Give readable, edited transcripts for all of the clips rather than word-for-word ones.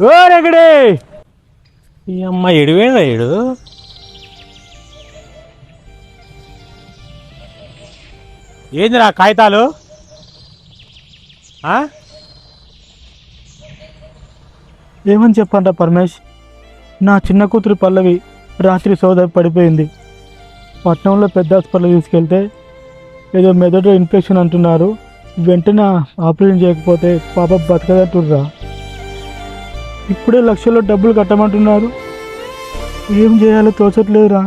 ఓ రెగడే ఈ అమ్మ ఎడివేందా ఏడు ఏందిరా కాగితాలు ఏమని చెప్పండి పరమేష్, నా చిన్న కూతురు పల్లవి రాత్రి సోదరి పడిపోయింది. పట్నంలో పెద్ద హాస్పిటల్ తీసుకెళ్తే ఏదో మెదడు ఇన్ఫెక్షన్ అంటున్నారు. వెంటనే ఆపరేషన్ చేయకపోతే పాప బతకదంటుర్రా. ఇప్పుడే లక్షల్లో డబ్బులు కట్టమంటున్నారు. ఏం చేయాలో తోచట్లేదురా.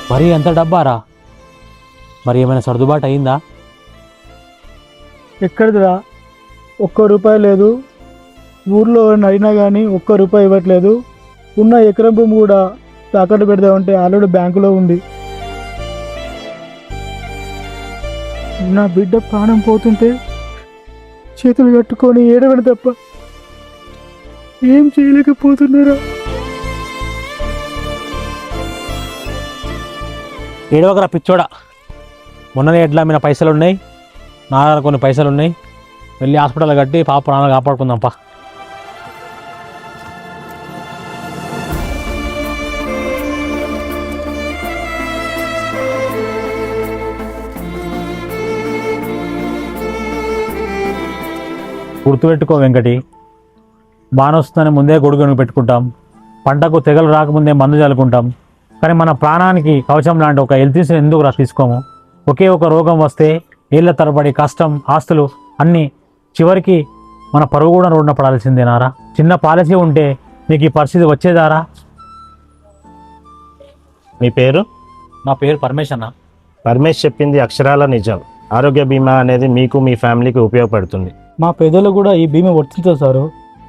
మరి ఎంత డబ్బారా? మరి ఏమైనా సర్దుబాటు అయిందా? ఎక్కడిదిరా, ₹1 లేదు. ఊర్లో అయినా కానీ ₹1 ఇవ్వట్లేదు. ఉన్న ఎకరం భూమి కూడా తాకట్టు పెడదామంటే ఆల్రెడీ బ్యాంకులో ఉంది. నా బిడ్డ ప్రాణం పోతుంటే చేతులు కట్టుకొని ఏడవడం తప్ప ఏం చేయలేకపోతున్నారా. ఏడవకరా పిచ్చోడా. మొన్ననే ఎడ్ల మీద పైసలు ఉన్నాయి, నా దగ్గర కొన్ని పైసలు ఉన్నాయి. వెళ్ళి హాస్పిటల్ కట్టి పాప ప్రాణాలు కాపాడుకుందాంపా. గుర్తుపెట్టుకో వెంకటి, బాణొస్తుందని ముందే గొడుగును పెట్టుకుంటాం, పంటకు తెగలు రాకముందే మందు చల్లుకుంటాం. కానీ మన ప్రాణానికి కవచం లాంటి ఒక హెల్త్ ఇన్సూరెన్స్ ఎందుకు తీసుకోము? ఒకే ఒక రోగం వస్తే ఏళ్ల తరబడి కష్టం, ఆస్తులు అన్నీ చివరికి మన పరువు కూడా రోడ్డున పడాల్సిందేనారా? చిన్న పాలసీ ఉంటే నీకు ఈ పరిస్థితి వచ్చేదారా? మీ పేరు? నా పేరు పరమేష్ అన్న. పరమేష్ చెప్పింది అక్షరాల నిజం. ఆరోగ్య బీమా అనేది మీకు మీ ఫ్యామిలీకి ఉపయోగపడుతుంది. మా పేదలకు కూడా ఈ బీమా వర్తించదు సారు.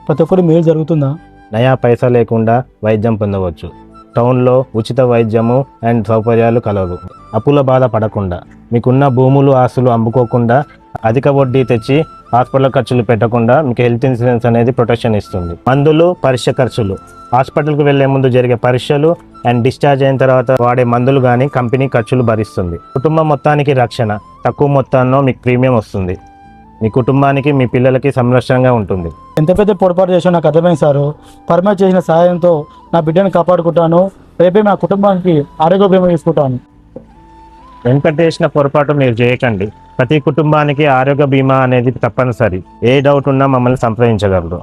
ప్రతి ఒక్కరు మేలు జరుగుతుందా? నయా పైసా లేకుండా వైద్యం పొందవచ్చు. టౌన్లో ఉచిత వైద్యము అండ్ సౌకర్యాలు కలవు. అప్పుల బాధ పడకుండా, మీకున్న భూములు ఆస్తులు అమ్ముకోకుండా, అధిక వడ్డీ తెచ్చి హాస్పిటల్ ఖర్చులు పెట్టకుండా మీకు హెల్త్ ఇన్సూరెన్స్ అనేది ప్రొటెక్షన్ ఇస్తుంది. మందులు, పరీక్ష ఖర్చులు, హాస్పిటల్కి వెళ్లే ముందు జరిగే పరీక్షలు అండ్ డిశ్చార్జ్ అయిన తర్వాత వాడే మందులు కానీ కంపెనీ ఖర్చులు భరిస్తుంది. కుటుంబం మొత్తానికి రక్షణ, తక్కువ మొత్తాల్లో మీకు ప్రీమియం వస్తుంది. మీ కుటుంబానికి, మీ పిల్లలకి సంరక్షణగా ఉంటుంది. ఎంత పెద్ద పొరపాటు చేసావు నాకు అర్థమైంది సారు. పరమేష్ చేసిన సహాయంతో నా బిడ్డను కాపాడుకుంటాను. రేపే నా కుటుంబానికి ఆరోగ్య బీమా తీసుకుంటాను. వెంకట్ చేసిన పొరపాటు మీరు చేయకండి. ప్రతి కుటుంబానికి ఆరోగ్య బీమా అనేది తప్పనిసరి. ఏ డౌట్ ఉన్నా మమ్మల్ని సంప్రదించగలరు.